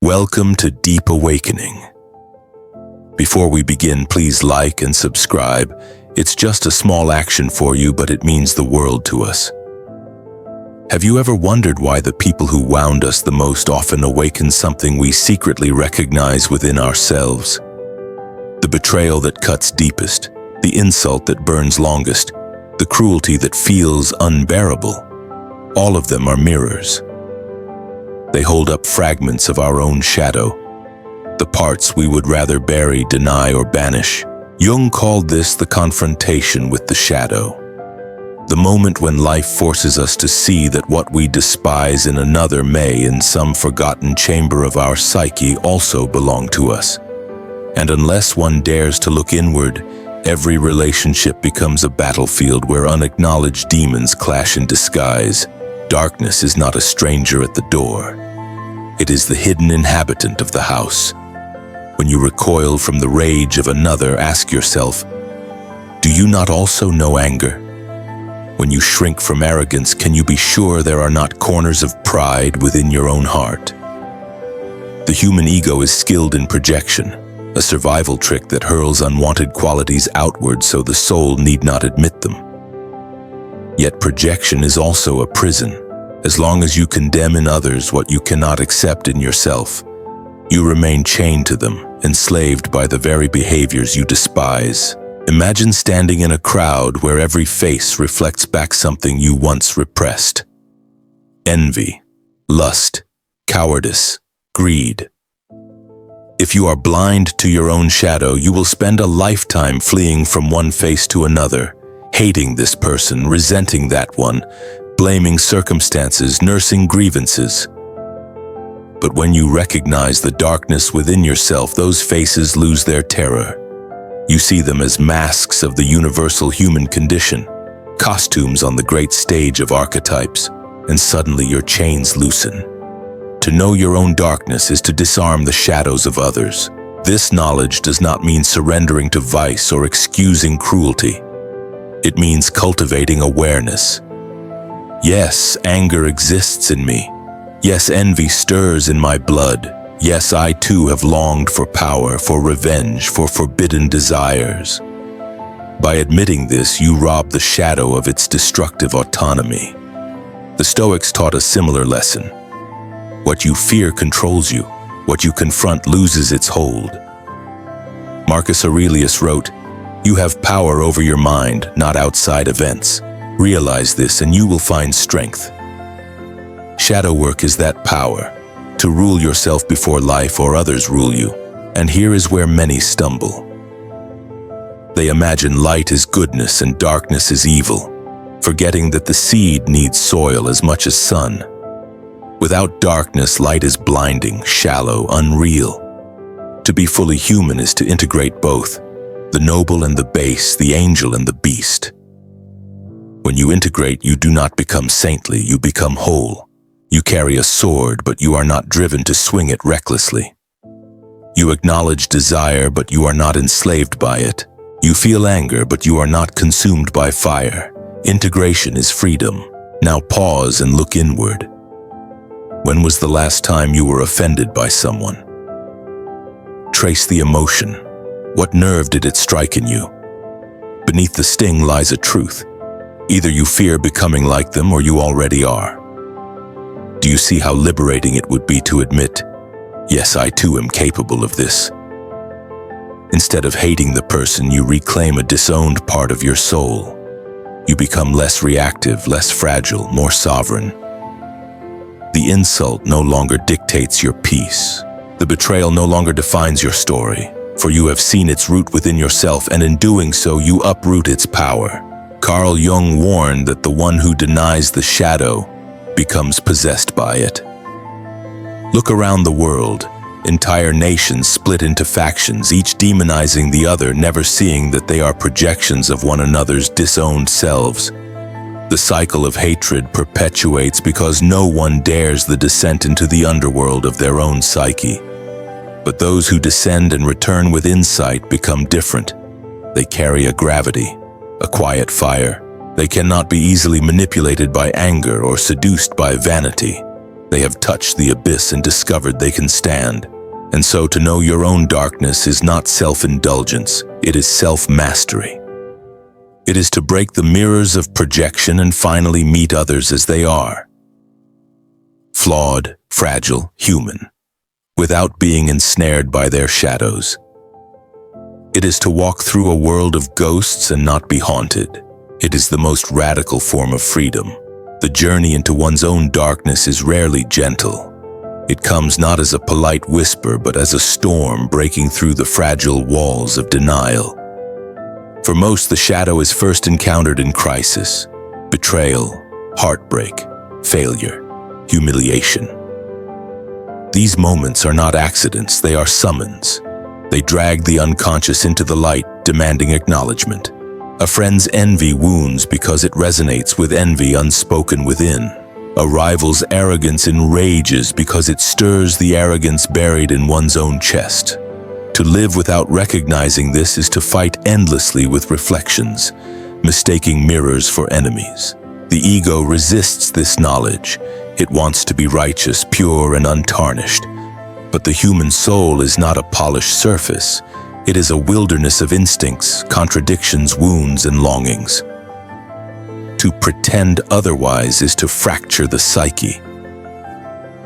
Welcome to Deep Awakening. Before we begin, please like and subscribe. It's just a small action for you, but it means the world to us. Have you ever wondered why the people who wound us the most often awaken something we secretly recognize within ourselves? The betrayal that cuts deepest, the insult that burns longest, the cruelty that feels unbearable. All of them are mirrors. They hold up fragments of our own shadow, the parts we would rather bury, deny, or banish. Jung called this the confrontation with the shadow. The moment when life forces us to see that what we despise in another may, in some forgotten chamber of our psyche, also belong to us. And unless one dares to look inward, every relationship becomes a battlefield where unacknowledged demons clash in disguise. Darkness is not a stranger at the door. It is the hidden inhabitant of the house. When you recoil from the rage of another, ask yourself, do you not also know anger? When you shrink from arrogance, can you be sure there are not corners of pride within your own heart? The human ego is skilled in projection, a survival trick that hurls unwanted qualities outward so the soul need not admit them. Yet projection is also a prison. As long as you condemn in others what you cannot accept in yourself, you remain chained to them, enslaved by the very behaviors you despise. Imagine standing in a crowd where every face reflects back something you once repressed. Envy, lust, cowardice, greed. If you are blind to your own shadow, you will spend a lifetime fleeing from one face to another, hating this person, resenting that one, blaming circumstances, nursing grievances. But when you recognize the darkness within yourself, those faces lose their terror. You see them as masks of the universal human condition, costumes on the great stage of archetypes, and suddenly your chains loosen. To know your own darkness is to disarm the shadows of others. This knowledge does not mean surrendering to vice or excusing cruelty. It means cultivating awareness. Yes, anger exists in me. Yes, envy stirs in my blood. Yes, I too have longed for power, for revenge, for forbidden desires. By admitting this, you rob the shadow of its destructive autonomy. The Stoics taught a similar lesson. What you fear controls you. What you confront loses its hold. Marcus Aurelius wrote, "You have power over your mind, not outside events. Realize this and you will find strength." Shadow work is that power, to rule yourself before life or others rule you. And here is where many stumble. They imagine light is goodness and darkness is evil, forgetting that the seed needs soil as much as sun. Without darkness, light is blinding, shallow, unreal. To be fully human is to integrate both, the noble and the base, the angel and the beast. When you integrate, you do not become saintly, you become whole. You carry a sword, but you are not driven to swing it recklessly. You acknowledge desire, but you are not enslaved by it. You feel anger, but you are not consumed by fire. Integration is freedom. Now pause and look inward. When was the last time you were offended by someone? Trace the emotion. What nerve did it strike in you? Beneath the sting lies a truth. Either you fear becoming like them or you already are. Do you see how liberating it would be to admit, yes, I too am capable of this? Instead of hating the person, you reclaim a disowned part of your soul. You become less reactive, less fragile, more sovereign. The insult no longer dictates your peace. The betrayal no longer defines your story, for you have seen its root within yourself, and in doing so, you uproot its power. Carl Jung warned that the one who denies the shadow becomes possessed by it. Look around the world. Entire nations split into factions, each demonizing the other, never seeing that they are projections of one another's disowned selves. The cycle of hatred perpetuates because no one dares the descent into the underworld of their own psyche. But those who descend and return with insight become different. They carry a gravity, a quiet fire. They cannot be easily manipulated by anger or seduced by vanity. They have touched the abyss and discovered they can stand. And so to know your own darkness is not self-indulgence, it is self-mastery. It is to break the mirrors of projection and finally meet others as they are. Flawed, fragile, human, without being ensnared by their shadows. It is to walk through a world of ghosts and not be haunted. It is the most radical form of freedom. The journey into one's own darkness is rarely gentle. It comes not as a polite whisper, but as a storm breaking through the fragile walls of denial. For most, the shadow is first encountered in crisis, betrayal, heartbreak, failure, humiliation. These moments are not accidents, they are summons. They drag the unconscious into the light, demanding acknowledgement. A friend's envy wounds because it resonates with envy unspoken within. A rival's arrogance enrages because it stirs the arrogance buried in one's own chest. To live without recognizing this is to fight endlessly with reflections, mistaking mirrors for enemies. The ego resists this knowledge. It wants to be righteous, pure, and untarnished. But the human soul is not a polished surface. It is a wilderness of instincts, contradictions, wounds, and longings. To pretend otherwise is to fracture the psyche.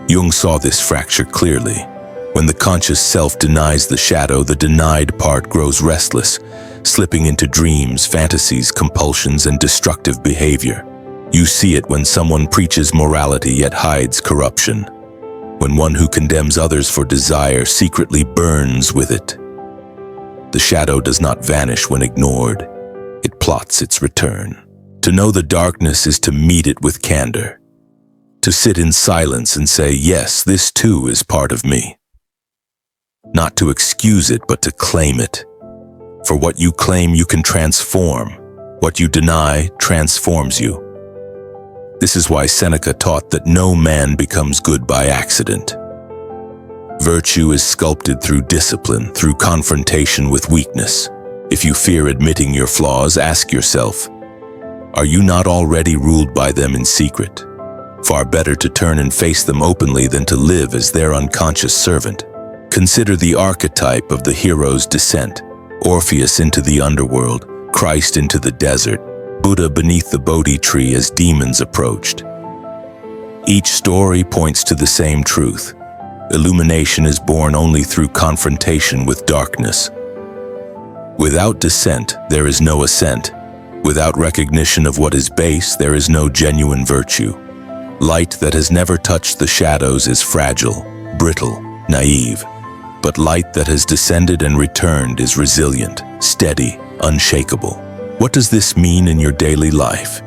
Jung saw this fracture clearly. When the conscious self denies the shadow, the denied part grows restless, slipping into dreams, fantasies, compulsions, and destructive behavior. You see it when someone preaches morality yet hides corruption. When one who condemns others for desire secretly burns with it. The shadow does not vanish when ignored. It plots its return. To know the darkness is to meet it with candor. To sit in silence and say, yes, this too is part of me. Not to excuse it, but to claim it. For what you claim you can transform. What you deny transforms you. This is why Seneca taught that no man becomes good by accident. Virtue is sculpted through discipline, through confrontation with weakness. If you fear admitting your flaws, ask yourself, are you not already ruled by them in secret? Far better to turn and face them openly than to live as their unconscious servant. Consider the archetype of the hero's descent. Orpheus into the underworld, Christ into the desert, Buddha beneath the Bodhi tree as demons approached. Each story points to the same truth. Illumination is born only through confrontation with darkness. Without descent, there is no ascent. Without recognition of what is base, there is no genuine virtue. Light that has never touched the shadows is fragile, brittle, naive. But light that has descended and returned is resilient, steady, unshakable. What does this mean in your daily life?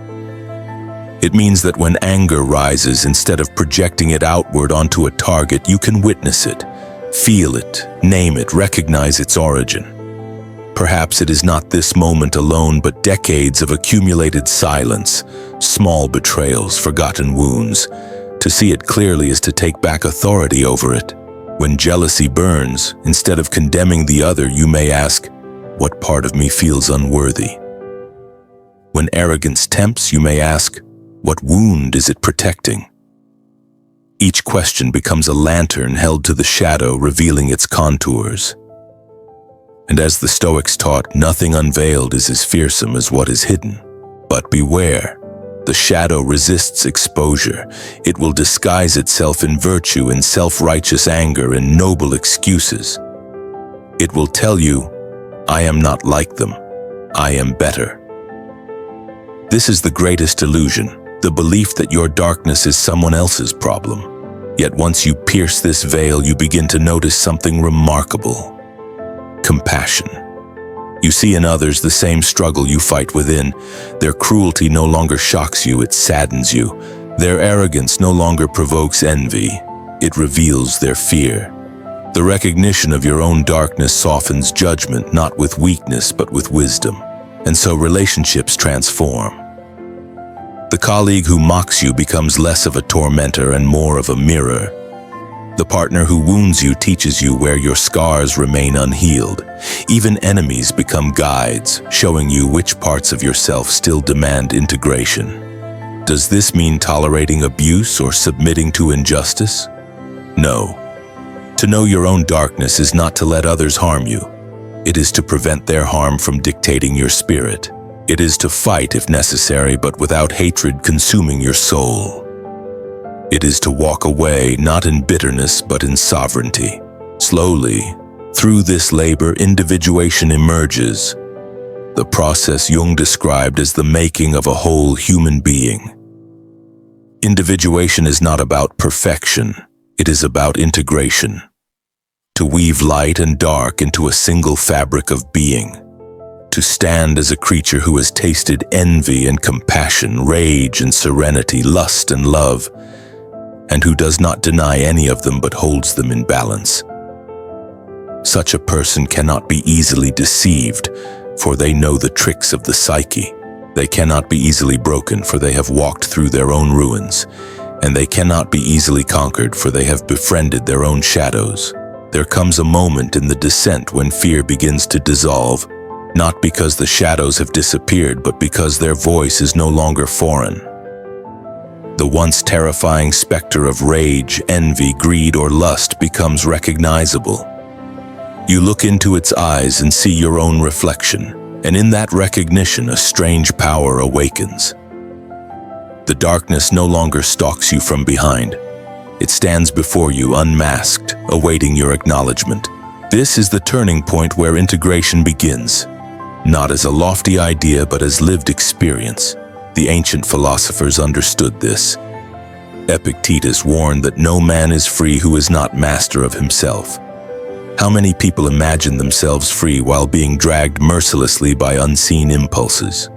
It means that when anger rises, instead of projecting it outward onto a target, you can witness it, feel it, name it, recognize its origin. Perhaps it is not this moment alone, but decades of accumulated silence, small betrayals, forgotten wounds. To see it clearly is to take back authority over it. When jealousy burns, instead of condemning the other, you may ask, what part of me feels unworthy? When arrogance tempts, you may ask, what wound is it protecting? Each question becomes a lantern held to the shadow, revealing its contours. And as the Stoics taught, nothing unveiled is as fearsome as what is hidden. But beware, the shadow resists exposure. It will disguise itself in virtue, in self-righteous anger, in noble excuses. It will tell you, I am not like them. I am better. This is the greatest illusion, the belief that your darkness is someone else's problem. Yet once you pierce this veil, you begin to notice something remarkable. Compassion. You see in others the same struggle you fight within. Their cruelty no longer shocks you, it saddens you. Their arrogance no longer provokes envy, it reveals their fear. The recognition of your own darkness softens judgment, not with weakness but with wisdom. And so relationships transform. The colleague who mocks you becomes less of a tormentor and more of a mirror. The partner who wounds you teaches you where your scars remain unhealed. Even enemies become guides, showing you which parts of yourself still demand integration. Does this mean tolerating abuse or submitting to injustice? No. To know your own darkness is not to let others harm you. It is to prevent their harm from dictating your spirit. It is to fight if necessary, but without hatred consuming your soul. It is to walk away, not in bitterness, but in sovereignty. Slowly, through this labor, individuation emerges, the process Jung described as the making of a whole human being. Individuation is not about perfection, it is about integration. To weave light and dark into a single fabric of being. To stand as a creature who has tasted envy and compassion, rage and serenity, lust and love, and who does not deny any of them but holds them in balance. Such a person cannot be easily deceived, for they know the tricks of the psyche. They cannot be easily broken, for they have walked through their own ruins, and they cannot be easily conquered, for they have befriended their own shadows. There comes a moment in the descent when fear begins to dissolve, not because the shadows have disappeared, but because their voice is no longer foreign. The once terrifying specter of rage, envy, greed, or lust becomes recognizable. You look into its eyes and see your own reflection, and in that recognition a strange power awakens. The darkness no longer stalks you from behind. It stands before you unmasked, awaiting your acknowledgement. This is the turning point where integration begins, not as a lofty idea but as lived experience. The ancient philosophers understood this. Epictetus warned that no man is free who is not master of himself. How many people imagine themselves free while being dragged mercilessly by unseen impulses?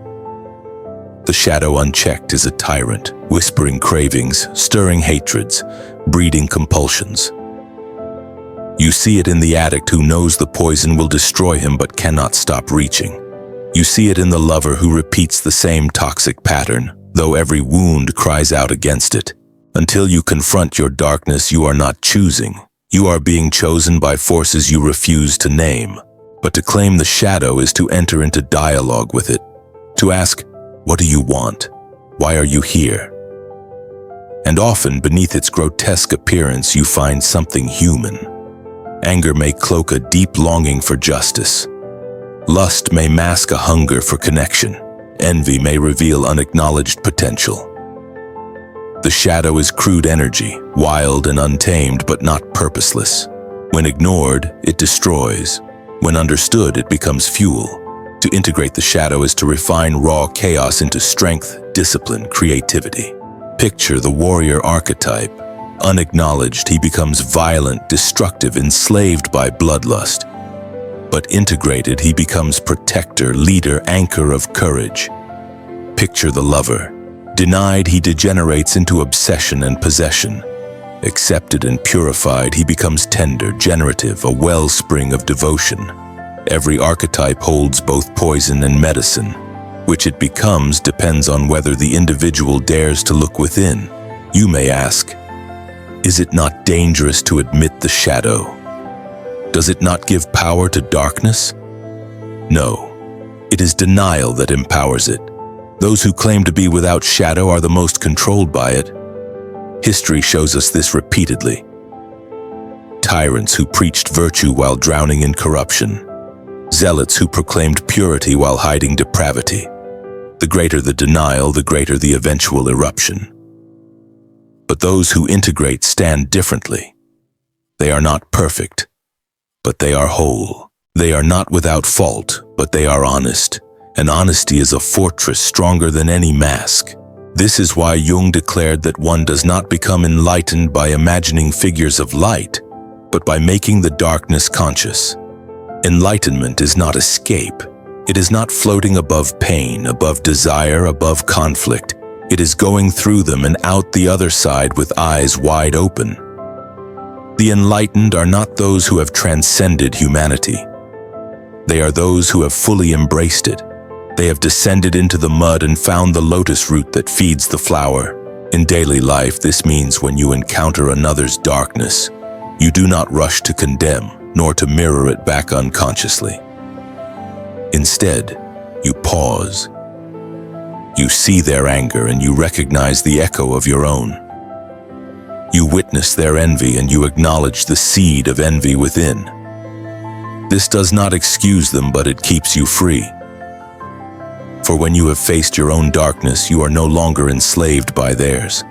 The shadow unchecked is a tyrant, whispering cravings, stirring hatreds, breeding compulsions. You see it in the addict who knows the poison will destroy him but cannot stop reaching. You see it in the lover who repeats the same toxic pattern, though every wound cries out against it. Until you confront your darkness, you are not choosing. You are being chosen by forces you refuse to name. But to claim the shadow is to enter into dialogue with it, to ask, what do you want? Why are you here? And often, beneath its grotesque appearance, you find something human. Anger may cloak a deep longing for justice. Lust may mask a hunger for connection. Envy may reveal unacknowledged potential. The shadow is crude energy, wild and untamed but not purposeless. When ignored, it destroys. When understood, it becomes fuel. To integrate the shadow is to refine raw chaos into strength, discipline, creativity. Picture the warrior archetype. Unacknowledged, he becomes violent, destructive, enslaved by bloodlust. But integrated, he becomes protector, leader, anchor of courage. Picture the lover. Denied, he degenerates into obsession and possession. Accepted and purified, he becomes tender, generative, a wellspring of devotion. Every archetype holds both poison and medicine. Which it becomes depends on whether the individual dares to look within. You may ask, is it not dangerous to admit the shadow? Does it not give power to darkness? No, it is denial that empowers it. Those who claim to be without shadow are the most controlled by it. History shows us this repeatedly. Tyrants who preached virtue while drowning in corruption. Zealots who proclaimed purity while hiding depravity. The greater the denial, the greater the eventual eruption. But those who integrate stand differently. They are not perfect, but they are whole. They are not without fault, but they are honest. And honesty is a fortress stronger than any mask. This is why Jung declared that one does not become enlightened by imagining figures of light, but by making the darkness conscious. Enlightenment is not escape. It is not floating above pain, above desire, above conflict. It is going through them and out the other side with eyes wide open. The enlightened are not those who have transcended humanity. They are those who have fully embraced it. They have descended into the mud and found the lotus root that feeds the flower. In daily life, this means when you encounter another's darkness, you do not rush to condemn, nor to mirror it back unconsciously. Instead, you pause. You see their anger and you recognize the echo of your own. You witness their envy and you acknowledge the seed of envy within. This does not excuse them, but it keeps you free. For when you have faced your own darkness, you are no longer enslaved by theirs.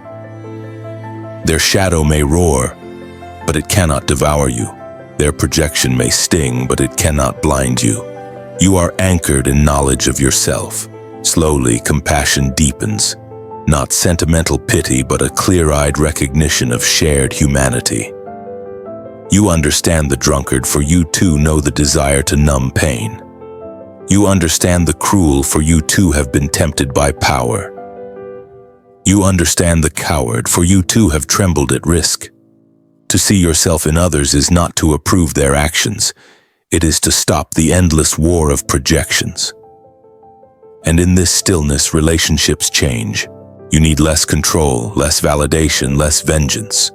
Their shadow may roar, but it cannot devour you. Their projection may sting, but it cannot blind you. You are anchored in knowledge of yourself. Slowly, compassion deepens. Not sentimental pity, but a clear-eyed recognition of shared humanity. You understand the drunkard, for you too know the desire to numb pain. You understand the cruel, for you too have been tempted by power. You understand the coward, for you too have trembled at risk. To see yourself in others is not to approve their actions. It is to stop the endless war of projections. And in this stillness, relationships change. You need less control, less validation, less vengeance.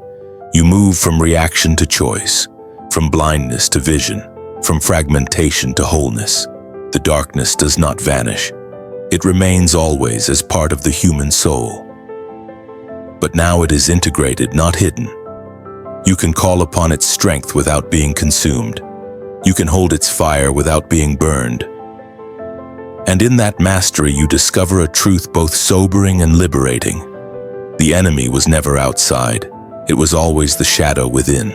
You move from reaction to choice, from blindness to vision, from fragmentation to wholeness. The darkness does not vanish. It remains always as part of the human soul. But now it is integrated, not hidden. You can call upon its strength without being consumed. You can hold its fire without being burned. And in that mastery you discover a truth both sobering and liberating. The enemy was never outside. It was always the shadow within.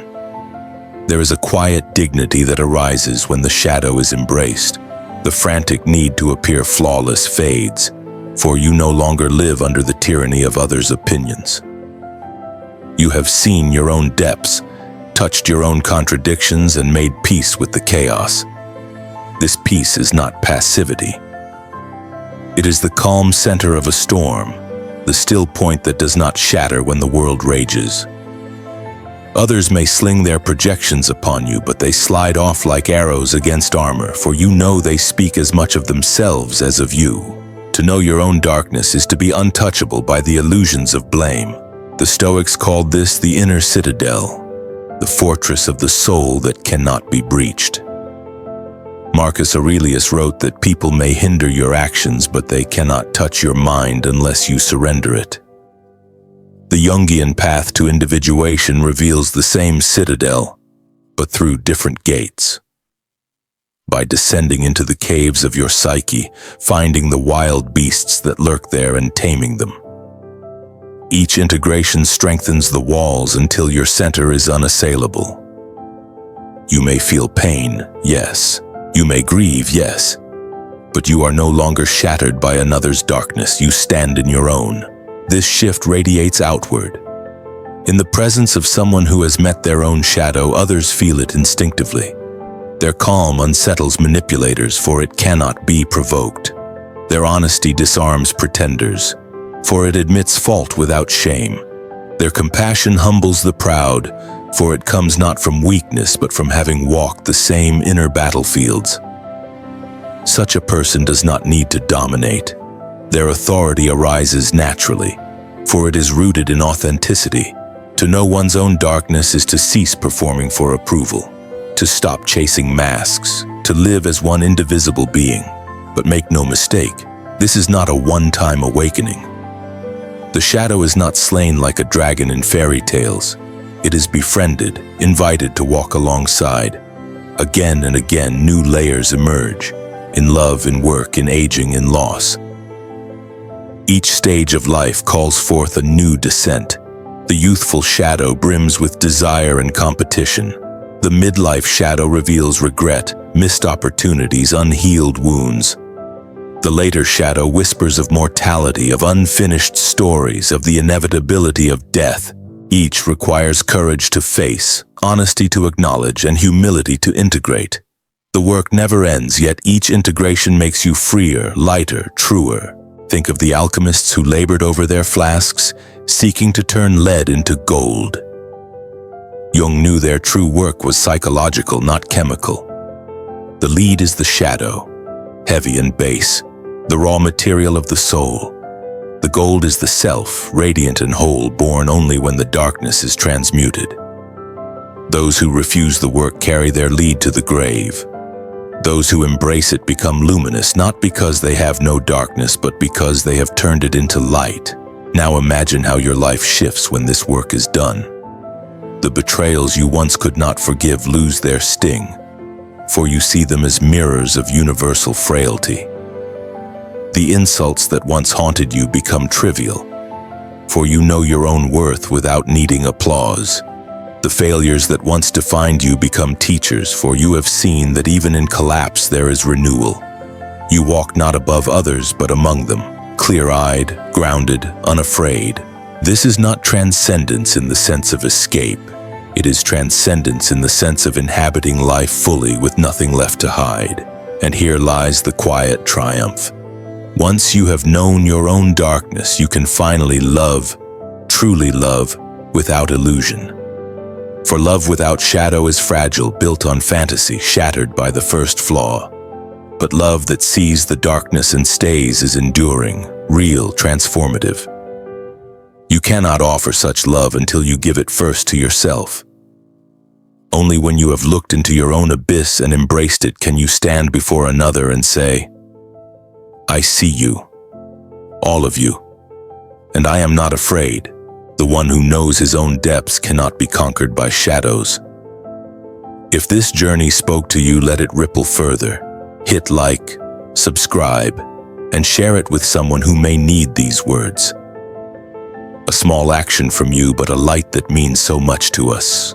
There is a quiet dignity that arises when the shadow is embraced. The frantic need to appear flawless fades, for you no longer live under the tyranny of others' opinions. You have seen your own depths, touched your own contradictions, and made peace with the chaos. This peace is not passivity. It is the calm center of a storm, the still point that does not shatter when the world rages. Others may sling their projections upon you, but they slide off like arrows against armor, for you know they speak as much of themselves as of you. To know your own darkness is to be untouchable by the illusions of blame. The Stoics called this the inner citadel, the fortress of the soul that cannot be breached. Marcus Aurelius wrote that people may hinder your actions, but they cannot touch your mind unless you surrender it. The Jungian path to individuation reveals the same citadel, but through different gates. By descending into the caves of your psyche, finding the wild beasts that lurk there and taming them. Each integration strengthens the walls until your center is unassailable. You may feel pain, yes. You may grieve, yes. But you are no longer shattered by another's darkness. You stand in your own. This shift radiates outward. In the presence of someone who has met their own shadow, others feel it instinctively. Their calm unsettles manipulators, for it cannot be provoked. Their honesty disarms pretenders, for it admits fault without shame. Their compassion humbles the proud, for it comes not from weakness but from having walked the same inner battlefields. Such a person does not need to dominate. Their authority arises naturally, for it is rooted in authenticity. To know one's own darkness is to cease performing for approval, to stop chasing masks, to live as one indivisible being. But make no mistake, this is not a one-time awakening. The shadow is not slain like a dragon in fairy tales. It is befriended, invited to walk alongside. Again and again, new layers emerge, in love, in work, in aging, in loss. Each stage of life calls forth a new descent. The youthful shadow brims with desire and competition. The midlife shadow reveals regret, missed opportunities, unhealed wounds. The later shadow whispers of mortality, of unfinished stories, of the inevitability of death. Each requires courage to face, honesty to acknowledge, and humility to integrate. The work never ends, yet each integration makes you freer, lighter, truer. Think of the alchemists who labored over their flasks, seeking to turn lead into gold. Jung knew their true work was psychological, not chemical. The lead is the shadow, heavy and base, the raw material of the soul. The gold is the self, radiant and whole, born only when the darkness is transmuted. Those who refuse the work carry their lead to the grave. Those who embrace it become luminous, not because they have no darkness, but because they have turned it into light. Now imagine how your life shifts when this work is done. The betrayals you once could not forgive lose their sting, for you see them as mirrors of universal frailty. The insults that once haunted you become trivial, for you know your own worth without needing applause. The failures that once defined you become teachers, for you have seen that even in collapse there is renewal. You walk not above others but among them, clear-eyed, grounded, unafraid. This is not transcendence in the sense of escape. It is transcendence in the sense of inhabiting life fully with nothing left to hide. And here lies the quiet triumph. Once you have known your own darkness, you can finally love, truly love, without illusion. For love without shadow is fragile, built on fantasy, shattered by the first flaw. But love that sees the darkness and stays is enduring, real, transformative. You cannot offer such love until you give it first to yourself. Only when you have looked into your own abyss and embraced it can you stand before another and say, "I see you, all of you, and I am not afraid." The one who knows his own depths cannot be conquered by shadows. If this journey spoke to you, let it ripple further. Hit like, subscribe, and share it with someone who may need these words. A small action from you, but a light that means so much to us.